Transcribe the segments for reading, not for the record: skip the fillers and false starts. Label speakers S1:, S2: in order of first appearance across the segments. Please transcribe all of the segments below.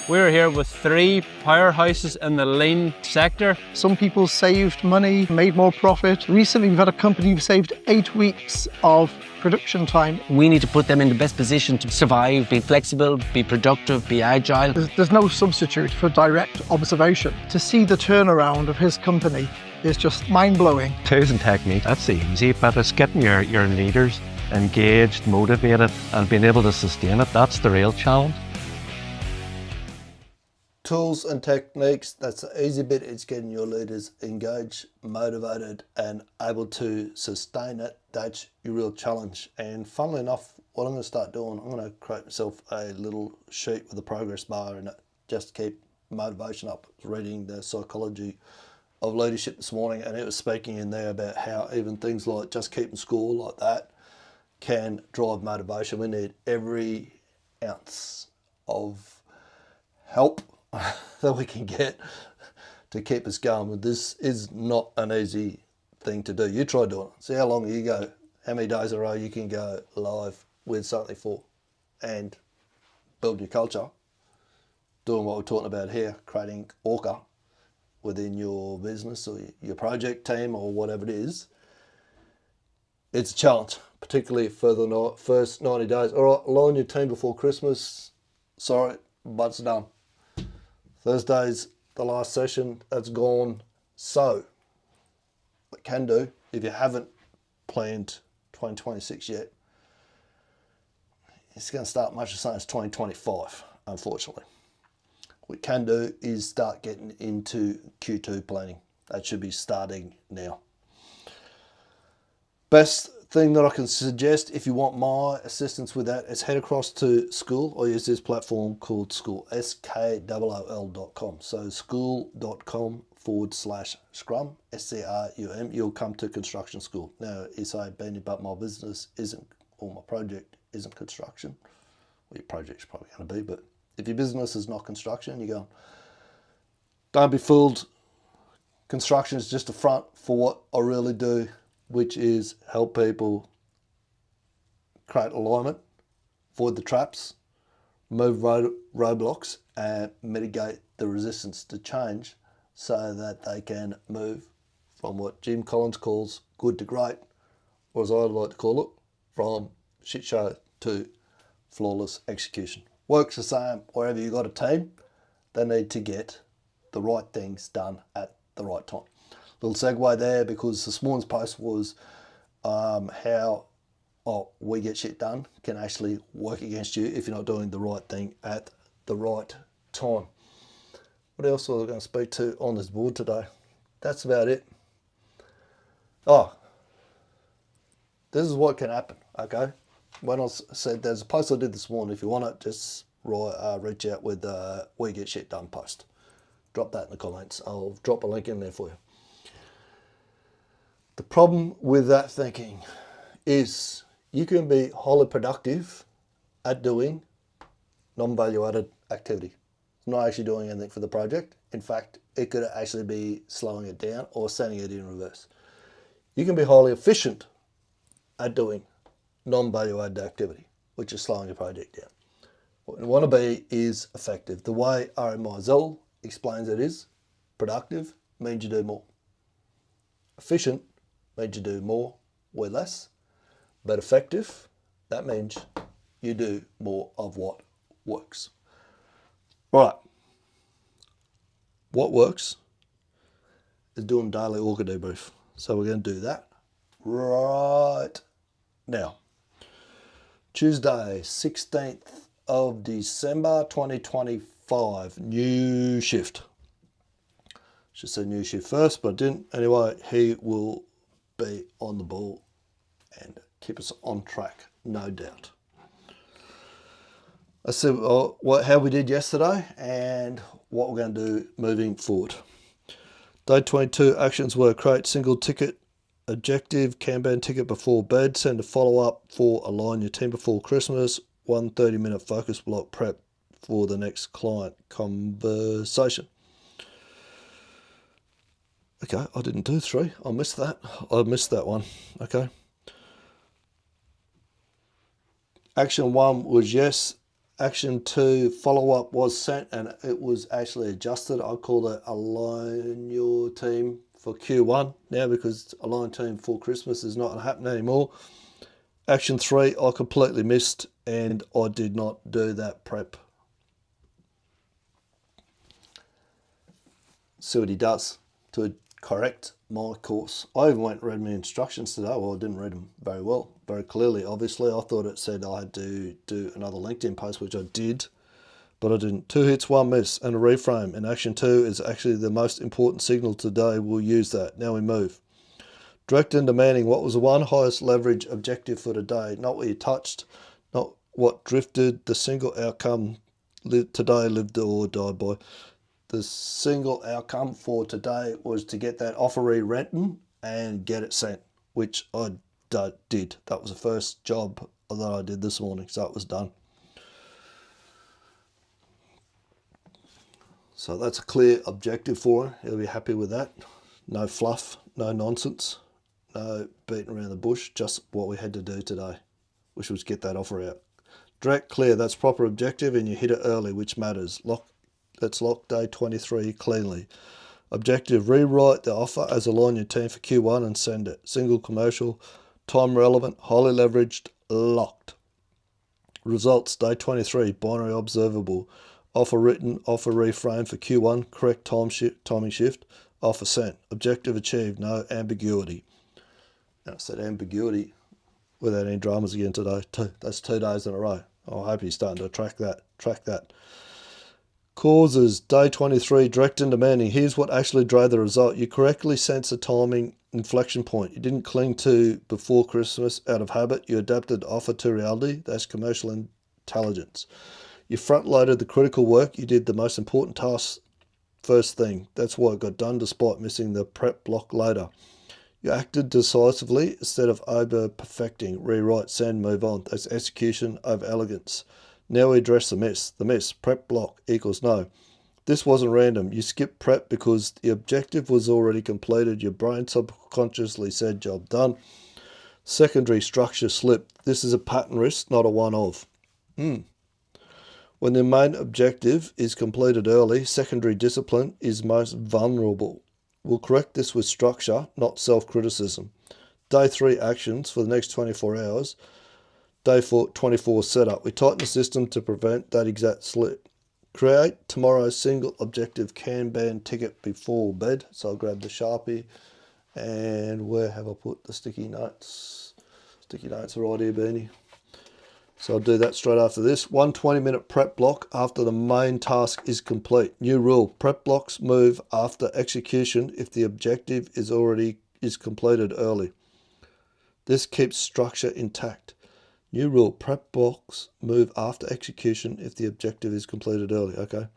S1: We're here with 3 powerhouses in the lean sector.
S2: Some people saved money, made more profit. Recently, we've had a company who saved 8 weeks of production time.
S3: We need to put them in the best position to survive, be flexible, be productive, be agile.
S2: There's no substitute for direct observation. To see the turnaround of his company is just mind-blowing.
S4: Tools and technique, that's easy, but it's getting your leaders engaged, motivated, and being able to sustain it. That's the real challenge.
S5: Tools and techniques, that's the easy bit. It's getting your leaders engaged, motivated, and able to sustain it. That's your real challenge. And funnily enough, what I'm going to start doing, I'm going to create myself a little sheet with a progress bar in it, just to keep motivation up. I was reading The Psychology of Leadership this morning, and it was speaking in there about how even things like just keeping score like that can drive motivation. We need every ounce of help that we can get to keep us going. But this is not an easy thing to do. You try doing it. See how long you go, how many days in a row you can go live with something for, and build your culture, doing what we're talking about here, creating ORCA within your business or your project team or whatever it is. It's a challenge, particularly for the first 90 days. All right, align your team before Christmas. Sorry, but it's done. Thursday's the last session, that's gone. So, what you can do, if you haven't planned 2026 yet, it's going to start much the same as 2025, unfortunately. What you can do is start getting into Q2 planning. That should be starting now. Best thing that I can suggest if you want my assistance with that is head across to School. I use this platform called School, SKOOL.com. So school.com/scrum, SCRUM. You'll come to construction school. Now you say, Benny, but my business isn't, or my project isn't construction. Well, your project's probably going to be, but if your business is not construction, you're going, don't be fooled. Construction is just a front for what I really do, which is help people create alignment, avoid the traps, remove roadblocks, and mitigate the resistance to change so that they can move from what Jim Collins calls good to great, or as I like to call it, from shit show to flawless execution. Works the same wherever you've got a team. They need to get the right things done at the right time. Little segue there, because this morning's post was how we get shit done can actually work against you if you're not doing the right thing at the right time. What else was I going to speak to on this board today? That's about it. Oh, this is what can happen, okay? When I said there's a post I did this morning, if you want it, just reach out with We Get Shit Done post. Drop that in the comments. I'll drop a link in there for you. The problem with that thinking is you can be highly productive at doing non-value added activity. It's not actually doing anything for the project. In fact, it could actually be slowing it down or sending it in reverse. You can be highly efficient at doing non-value added activity, which is slowing your project down. What you want to be is effective. The way R.M. Meisel explains it is productive means you do more. Efficient means you do more with less, but effective, that means you do more of what works. Right, what works is doing daily ORCA debrief. So we're going to do that right now. Tuesday, 16th of December 2025, new shift. Should say new shift first, but I didn't. Anyway, he will be on the ball and keep us on track, no doubt. I said how we did yesterday and what we're going to do moving forward. Day 22 actions were create single ticket objective, Kanban ticket before bed, send a follow-up for align your team before Christmas, 1 30-minute focus block prep for the next client conversation. Okay, I didn't do 3. I missed that. I missed that one. Okay. Action 1 was yes, Action 2 follow-up was sent and it was actually adjusted. I call it align your team for Q1 now because align team for Christmas is not happening anymore. Action 3 I completely missed and I did not do that prep. See what he does to correct my course. I even went and read my instructions today. Well, I didn't read them very well, very clearly. Obviously, I thought it said I had to do another LinkedIn post, which I did, but I didn't. 2 hits, 1 miss, and a reframe. And action 2 is actually the most important signal today. We'll use that. Now we move. Direct and demanding. What was the one highest leverage objective for today? Not what you touched, not what drifted. The single outcome today lived or died by. The single outcome for today was to get that offer re-written and get it sent, which I did. That was the first job that I did this morning, so it was done. So that's a clear objective for him. He'll be happy with that. No fluff, no nonsense, no beating around the bush, just what we had to do today, which was get that offer out. Direct, clear, that's proper objective, and you hit it early, which matters. Let's lock day 23 cleanly. Objective, rewrite the offer as align your team for Q1 and send it. Single commercial, time relevant, highly leveraged, locked. Results, day 23, binary observable. Offer written, offer reframe for Q1, correct timing shift, offer sent. Objective achieved, no ambiguity. Now I said ambiguity without any dramas again today. That's 2 days in a row. I hope he's starting to track that. Causes, day 23, direct and demanding. Here's what actually drove the result. You correctly sense the timing inflection point. You didn't cling to before Christmas out of habit. You adapted offer to reality. That's commercial intelligence. You front-loaded the critical work. You did the most important task first thing. That's why it got done despite missing the prep block later. You acted decisively instead of over-perfecting. Rewrite, send, move on. That's execution over elegance. Now we address the miss. The miss, prep block equals no. This wasn't random. You skipped prep because the objective was already completed. Your brain subconsciously said job done. Secondary structure slipped. This is a pattern risk, not a one-off. When the main objective is completed early, secondary discipline is most vulnerable. We'll correct this with structure, not self-criticism. Day 3 actions for the next 24 hours. Day 24 setup. We tighten the system to prevent that exact slip. Create tomorrow's single objective Kanban ticket before bed. So I'll grab the Sharpie and where have I put the sticky notes? Sticky notes are right here, Beanie. So I'll do that straight after this. 1 20-minute prep block after the main task is complete. New rule, prep blocks move after execution if the objective is completed early. This keeps structure intact. New rule, prep blocks move after execution if the objective is completed early. Okay.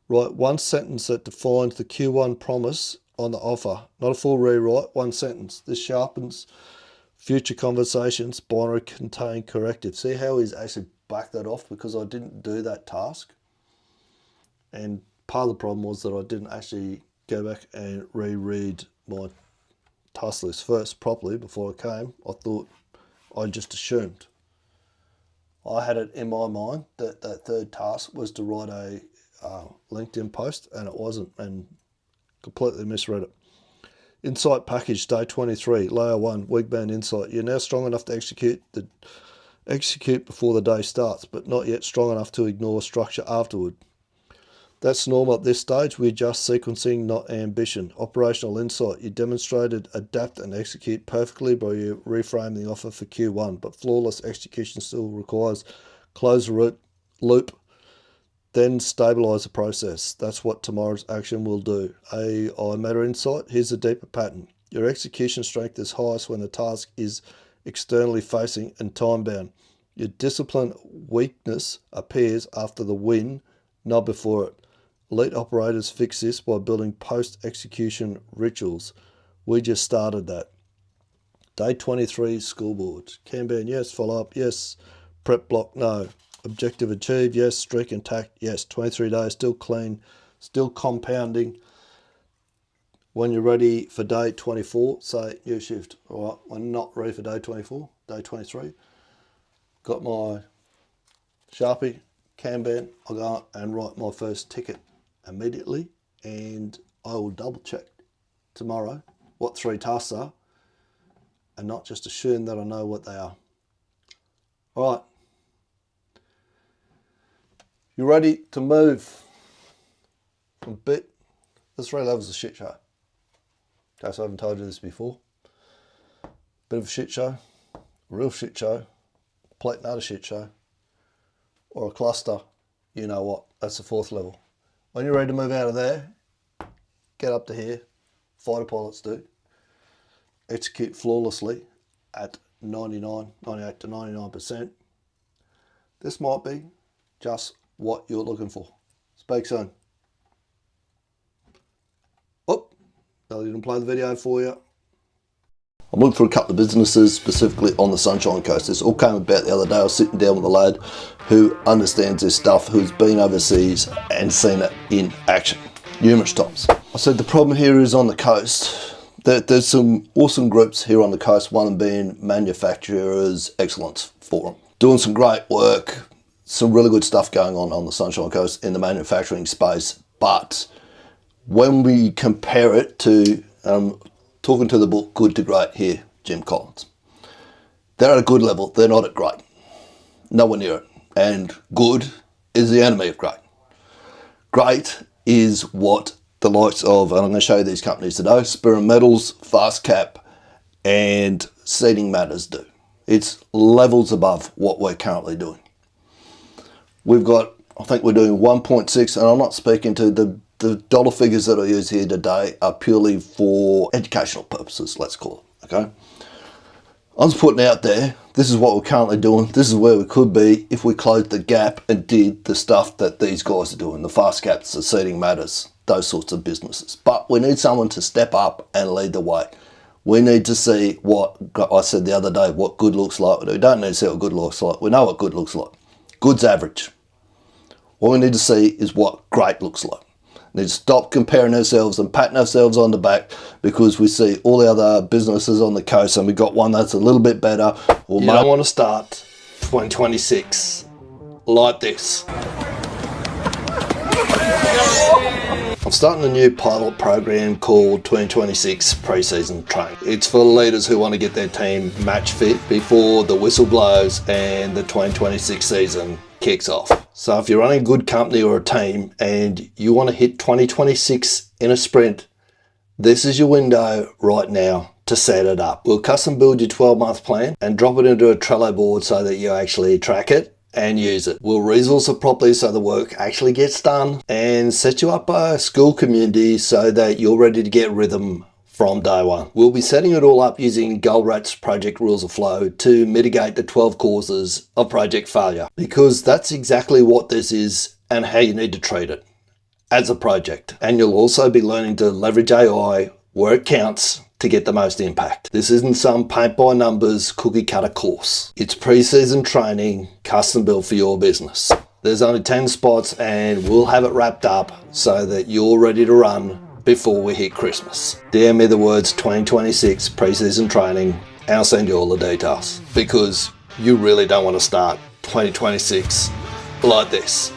S5: Write 1 sentence that defines the Q1 promise on the offer. Not a full rewrite, 1 sentence. This sharpens future conversations, binary contain corrective. See how he's actually backed that off because I didn't do that task. And part of the problem was that I didn't actually go back and reread my task list first properly before I came. I just assumed. I had it in my mind that that third task was to write a LinkedIn post, and it wasn't, and completely misread it. Insight package, day 23, layer 1, weak band insight. You're now strong enough to execute before the day starts, but not yet strong enough to ignore structure afterward. That's normal at this stage. We adjust sequencing, not ambition. Operational insight. You demonstrated adapt and execute perfectly by you reframing the offer for Q1, but flawless execution still requires close the loop, then stabilize the process. That's what tomorrow's action will do. AI matter insight. Here's a deeper pattern. Your execution strength is highest when the task is externally facing and time-bound. Your discipline weakness appears after the win, not before it. Elite operators fix this by building post-execution rituals. We just started that. Day 23, school boards. Kanban, yes. Follow-up, yes. Prep block, no. Objective achieved, yes. Streak intact, yes. 23 days, still clean, still compounding. When you're ready for day 24, say new shift. All right, we're not ready for day 24, day 23. Got my Sharpie, Kanban, I'll go out and write my first ticket immediately, and I will double check tomorrow what 3 tasks are and not just assume that I know what they are. All right, you ready to move a bit? This 3 levels of shit show. In case I haven't told you this before. Bit of a shit show, a real shit show, complete and utter shit show, or a cluster, you know what, that's the 4th level. When you're ready to move out of there, get up to here, fighter pilots do, execute flawlessly at 98 to 99%. This might be just what you're looking for. Speak soon. Oh, I didn't play the video for you. I'm looking for a couple of businesses specifically on the Sunshine Coast. This all came about the other day. I was sitting down with a lad who understands this stuff, who's been overseas and seen it in action numerous times. I said the problem here is on the coast. There's some awesome groups here on the coast, one of them being Manufacturers Excellence Forum. Doing some great work, some really good stuff going on the Sunshine Coast in the manufacturing space. But when we compare it to, talking to the book Good to Great here, Jim Collins. They're at a good level, they're not at great. Nowhere near it. And good is the enemy of great. Great is what the likes of, and I'm going to show you these companies today, Spirit Metals, Fast Cap, and Seating Matters do. It's levels above what we're currently doing. We've got, I think we're doing 1.6, and I'm not speaking to the dollar figures that I use here today are purely for educational purposes, let's call it, okay? I'm just putting out there, this is what we're currently doing, this is where we could be if we closed the gap and did the stuff that these guys are doing, the Fast Caps, the Seating Matters, those sorts of businesses. But we need someone to step up and lead the way. We need to see what, I said the other day, what good looks like. We don't need to see what good looks like, we know what good looks like. Good's average. What we need to see is what great looks like. We need to stop comparing ourselves and patting ourselves on the back because we see all the other businesses on the coast and we've got one that's a little bit better. Well, you don't want to start 2026 like this. I'm starting a new pilot program called 2026 Pre-Season Training. It's for leaders who want to get their team match fit before the whistle blows and the 2026 season kicks off. So if you're running a good company or a team and you want to hit 2026 in a sprint, this is your window right now to set it up. We'll custom build your 12-month plan and drop it into a Trello board so that you actually track it and use it. We'll resource it properly so the work actually gets done and set you up a school community so that you're ready to get rhythm from day one. We'll be setting it all up using Goldrat's project rules of flow to mitigate the 12 causes of project failure, because that's exactly what this is and how you need to treat it as a project. And you'll also be learning to leverage AI where it counts to get the most impact. This isn't some paint by numbers cookie cutter course. It's pre-season training custom built for your business. There's only 10 spots and we'll have it wrapped up so that you're ready to run before we hit Christmas. DM me the words 2026 pre-season training and I'll send you all the details, because you really don't want to start 2026 like this.